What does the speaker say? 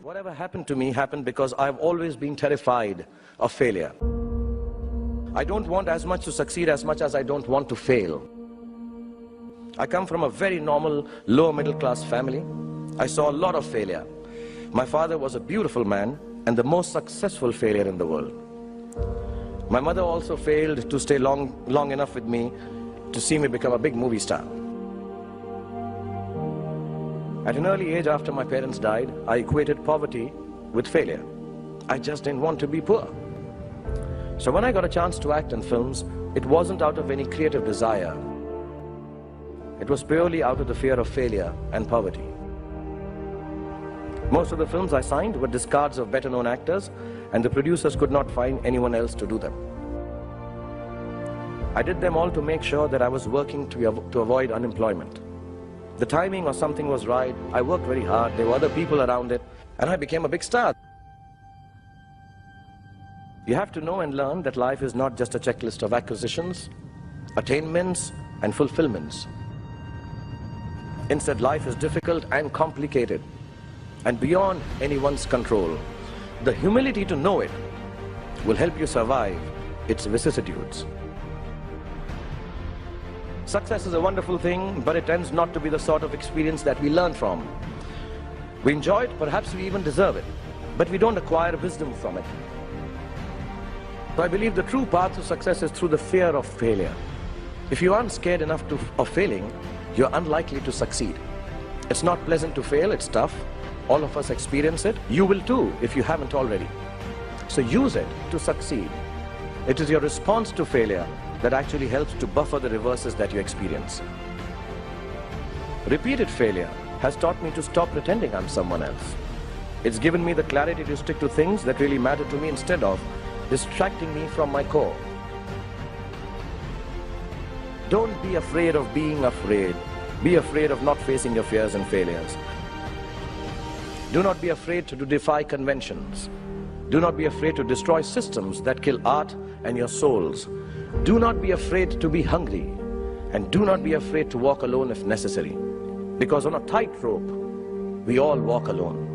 Whatever happened to me happened because I've always been terrified of failure. I don't want as much to succeed as much as I don't want to fail. I come from a very normal, lower middle class family. I saw a lot of failure. My father was a beautiful man and the most successful failure in the world. My mother also failed to stay long enough with me to see me become a big movie star. At an early age after my parents died, I equated poverty with failure. I just didn't want to be poor. So when I got a chance to act in films, it wasn't out of any creative desire. It was purely out of the fear of failure and poverty. Most of the films I signed were discards of better-known actors, and the producers could not find anyone else to do them. I did them all to make sure that I was working to avoid unemployment. The timing or something was right, I worked very hard, there were other people around it, and I became a big star. You have to know and learn that life is not just a checklist of acquisitions, attainments, and fulfillments. Instead, life is difficult and complicated, and beyond anyone's control. The humility to know it will help you survive its vicissitudes. Success is a wonderful thing, but it tends not to be the sort of experience that we learn from. We enjoy it, perhaps we even deserve it, but we don't acquire wisdom from it. So I believe the true path to success is through the fear of failure. If you aren't scared enough of failing, you're unlikely to succeed. It's not pleasant to fail, it's tough. All of us experience it. You will too, if you haven't already. So use it to succeed. It is your response to failure that actually helps to buffer the reverses that you experience. Repeated failure has taught me to stop pretending I'm someone else. It's given me the clarity to stick to things that really matter to me instead of distracting me from my core. Don't be afraid of being afraid. Be afraid of not facing your fears and failures. Do not be afraid to defy conventions. Do not be afraid to destroy systems that kill art and your souls. Do not be afraid to be hungry. And do not be afraid to walk alone if necessary. Because on a tightrope, we all walk alone.